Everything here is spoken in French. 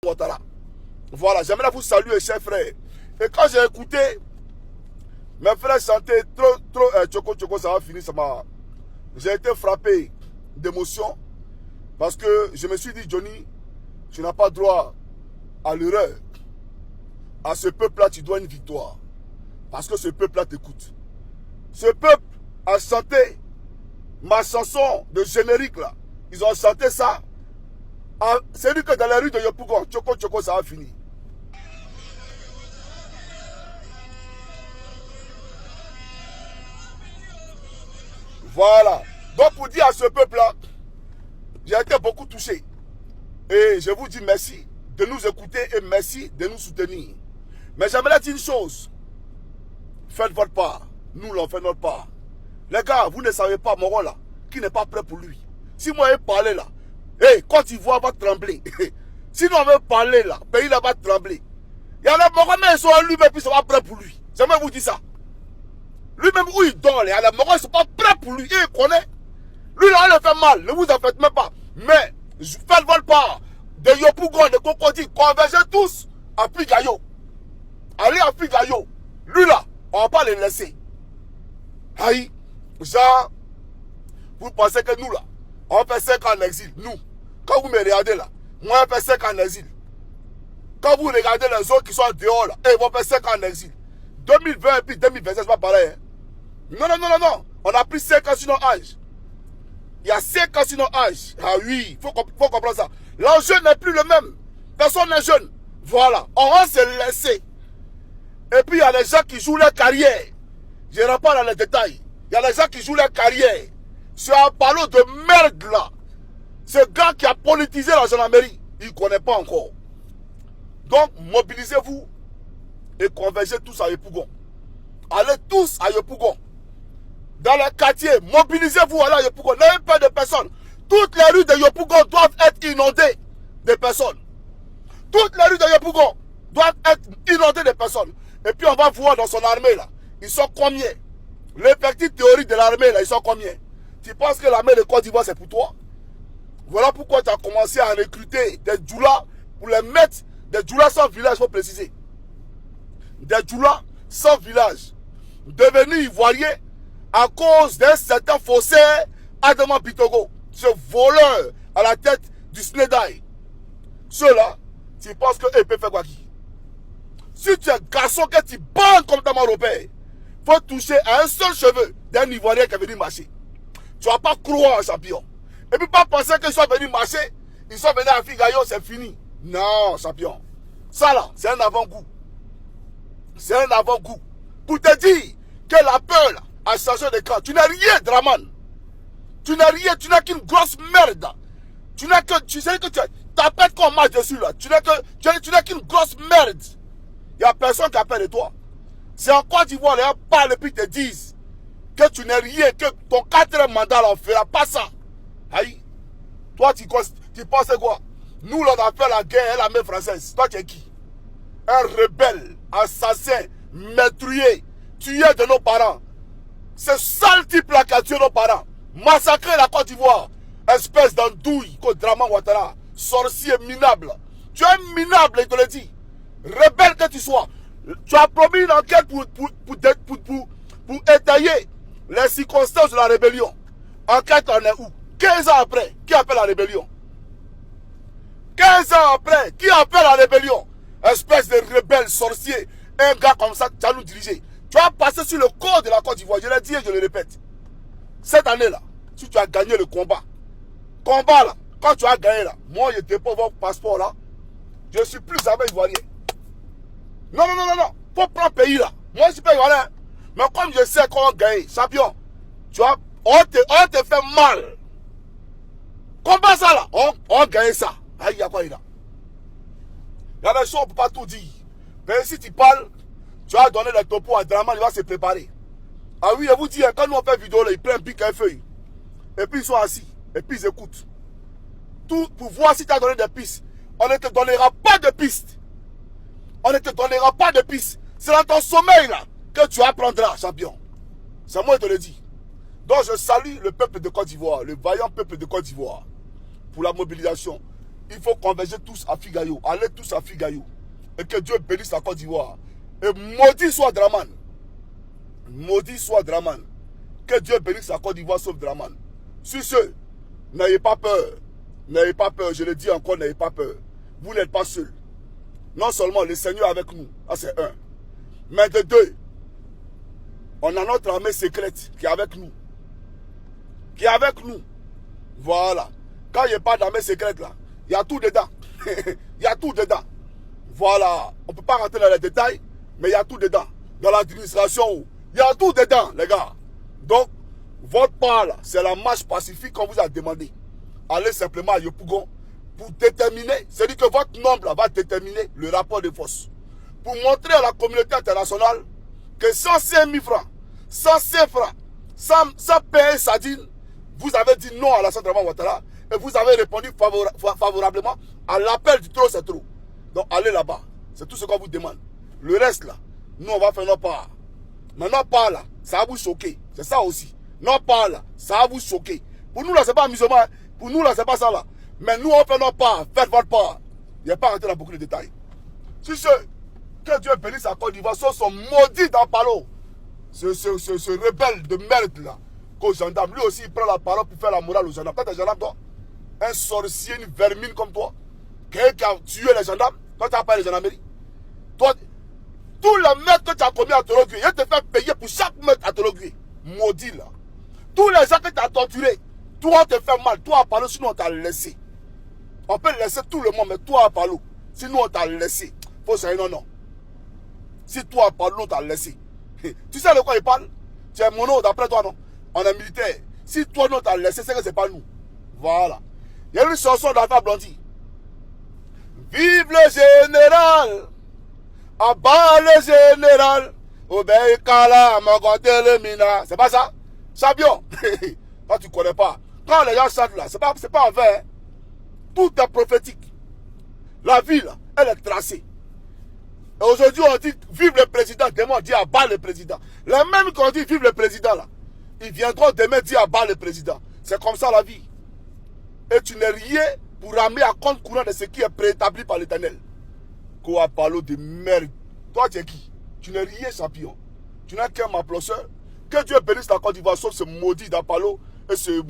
Ouattara. Voilà, j'aimerais vous saluer, chers frères. Et quand j'ai écouté, mes frères chantaient trop, Tchoko, ça va finir, j'ai été frappé d'émotion. Parce que je me suis dit, Johnny, tu n'as pas droit à l'erreur. À ce peuple-là, tu dois une victoire. Parce que ce peuple-là t'écoute. Ce peuple a chanté ma chanson de générique là. Ils ont chanté ça. C'est lui que dans la rue de Yopougon, Tchoko, ça va finir. Voilà. Donc pour dire à ce peuple-là, j'ai été beaucoup touché. Et je vous dis merci de nous écouter et merci de nous soutenir. Mais j'aimerais dire une chose. Faites votre part. Nous, l'on fait notre part. Les gars, vous ne savez pas mon rôle là, qui n'est pas prêt pour lui. Si moi, je parler là, Côte d'Ivoire va trembler. Si nous, on veut parler là, le pays là va trembler. Il y en a Moromais, ils sont lui-même, puis ils sont pas prêts pour lui. J'aimerais vous dire ça. Lui-même, où il dort, il y en a Moromais, ils sont pas prêts pour lui. Il connaît. Lui, là, il le fait mal. Ne vous en faites même pas. Mais, faites votre part. De Yopougon, de Cocody, convergez tous à Pigayo. Allez à Pigayo. Lui, là, on va pas le laisser. Aïe. Genre, vous pensez que nous, là, on fait 5 ans en exil. Nous, quand vous me regardez là, moi, je fais 5 ans en exil. Quand vous regardez les autres qui sont dehors là, ils vont faire 5 ans en exil. 2020 et puis 2027, c'est pas pareil. Hein? Non. On a pris 5 ans sur nos âges. Il y a 5 ans sur nos âges. Ah oui, il faut comprendre ça. L'enjeu n'est plus le même. Personne n'est jeune. Voilà. On va se laisser. Et puis il y a les gens qui jouent leur carrière. Je ne rentre pas dans les détails. Il y a les gens qui jouent leur carrière. C'est un ballon de merde là. Ce gars qui a politisé la gendarmerie, il ne connaît pas encore. Donc, mobilisez-vous et convergez tous à Yopougon. Allez tous à Yopougon. Dans les quartiers, mobilisez-vous, allez à Yopougon. N'ayez pas de personnes. Toutes les rues de Yopougon doivent être inondées de personnes. Toutes les rues de Yopougon doivent être inondées de personnes. Et puis on va voir dans son armée là. Ils sont combien? L'effectif théorique de l'armée là, ils sont combien? Tu penses que l'armée de Côte d'Ivoire c'est pour toi? Voilà pourquoi tu as commencé à recruter des djoulas pour les mettre. Des djoulas sans village, il faut préciser. Des djoulas sans village. Devenus ivoiriens à cause d'un certain faussaire Adama Bitogo. Ce voleur à la tête du Snedaï. Ceux-là, tu penses qu'eux peuvent faire quoi qui? Si tu es un garçon que tu bandes comme ta européen, il faut toucher à un seul cheveu d'un Ivoirien qui est venu marcher. Tu ne vas pas croire, champion. Et puis pas penser qu'ils sont venus marcher, ils sont venus à Figayo, c'est fini. Non, champion. Ça là, c'est un avant-goût. C'est un avant-goût. Pour te dire que la peur là, a changé de camp. Tu n'as rien, Draman. Tu n'as rien, tu n'as qu'une grosse merde. Tu n'as que, tu sais que tu t'appelles qu'on marche dessus là. Tu n'as qu'une grosse merde. Il n'y a personne qui appelle de toi. C'est en Côte d'Ivoire, les gens parlent et puis te disent que tu n'es rien, que ton 4e mandat là, on ne fera pas ça. Aïe. Toi, tu penses quoi? Nous, là, on a fait la guerre et l'armée française. Toi, tu es qui? Un rebelle, assassin, meurtrier, tueur de nos parents. Ce sale type-là qui a tué nos parents. Massacré la Côte d'Ivoire. Espèce d'andouille, comme Draman Ouattara. Sorcier minable. Tu es minable, il te le dit. Rebelle que tu sois. Tu as promis une enquête pour étayer les circonstances de la rébellion. Enquête en est où? 15 ans après, qui appelle la rébellion? 15 ans après, qui appelle la rébellion? Espèce de rebelle sorcier. Un gars comme ça, tu as nous dirigé. Tu as passé sur le corps de la Côte d'Ivoire. Je l'ai dit et je le répète. Cette année-là, si tu as gagné le combat là, quand tu as gagné là, moi je dépose votre passeport là, je suis plus jamais ivoirien. Non. Faut prendre pays là. Moi je suis pas ivoirien. Mais comme je sais qu'on a gagné, champion, tu vois, on te fait mal. Combat ça là, on gagne ça. Aïe, il y a quoi là? Il y a des choses, on ne peut pas tout dire. Mais si tu parles, tu vas donner les topos à Draman, il va se préparer. Ah oui, je vous dis, quand nous on fait vidéo là, ils prennent un pic et un feuille. Et puis ils sont assis. Et puis ils écoutent. Tout pour voir si tu as donné des pistes. On ne te donnera pas de pistes. On ne te donnera pas de pistes. C'est dans ton sommeil là que tu apprendras, champion. C'est moi qui te le dis. Donc je salue le peuple de Côte d'Ivoire, le vaillant peuple de Côte d'Ivoire, pour la mobilisation. il faut converger tous à Figayo. Allez tous à Figayo. Et que Dieu bénisse la Côte d'Ivoire. Et maudit soit Draman. Maudit soit Draman. Que Dieu bénisse la Côte d'Ivoire sauf Draman. Sur ce, n'ayez pas peur. N'ayez pas peur. Je le dis encore, n'ayez pas peur. Vous n'êtes pas seuls. Non seulement le Seigneur est avec nous. Ça c'est un. Mais de deux, on a notre armée secrète qui est avec nous. Qui est avec nous. Voilà. Quand il n'y a pas d'armée secrète là, il y a tout dedans. Il y a tout dedans. Voilà. On ne peut pas rentrer dans les détails, mais il y a tout dedans. Dans l'administration, il y a tout dedans, les gars. Donc, votre part là, c'est la marche pacifique qu'on vous a demandé. Allez simplement à Yopougon pour déterminer, c'est-à-dire que votre nombre là va déterminer le rapport de force. Pour montrer à la communauté internationale que 105 000 francs, 105 francs, sans payer sardine, vous avez dit non à Alassane Dramane Ouattara et vous avez répondu favorablement à l'appel du trop c'est trop. Donc allez là-bas. C'est tout ce qu'on vous demande. Le reste là, nous on va faire notre part. Mais notre part là, ça va vous choquer. C'est ça aussi. Notre part là, ça va vous choquer. Pour nous là, c'est pas amusement. Hein. Pour nous là, c'est pas ça là. Mais nous on fait notre part. Faites votre part. Il n'y a pas rentré dans beaucoup de détails. Si ce que Dieu bénisse la Côte d'Ivoire, sont maudits dans Palo. Ce rebelle de merde là. Qu'aux gendarmes, lui aussi il prend la parole pour faire la morale aux gendarmes. Quand t'es gendarme, toi, un sorcier, une vermine comme toi, quelqu'un qui a tué les gendarmes, toi tu n'as pas les gendarmeries. Toi, tous les meurtres que tu as commis à Tologué, il te fait payer pour chaque meurtre à Tologué. Maudit là. Tous les gens que tu as torturés, toi on te fait mal, toi à Palo, sinon on t'a laissé. On peut laisser tout le monde, mais toi à Palo, sinon on t'a laissé. Faut savoir non, non. Si toi à Palo, on t'a laissé. Tu sais de quoi il parle? Tu es mono, d'après toi, non? On est militaire. Si toi, non, t'as laissé, c'est que c'est pas nous. Voilà. Il y a une chanson d'Alpha Blondy. Vive le général! Abat le général! Obey Kala, Magote le Mina. C'est pas ça? Champion! Toi, tu connais pas. Quand les gens chantent là, c'est pas en vain. Hein? Tout est prophétique. La vie, là, elle est tracée. Et aujourd'hui, on dit vive le président. Demain, on dit abat le président. Les mêmes qu'on dit vive le président là. Ils viendront demain dire à bas le président. C'est comme ça la vie. Et tu n'es rien pour ramener à compte courant de ce qui est préétabli par l'Éternel. Quoi parler de merde. Toi, tu es qui? Tu n'es rien, champion. Tu n'es qu'un applaudisseur. Que Dieu bénisse la Côte d'Ivoire, sauf ce maudit d'Apollo et ce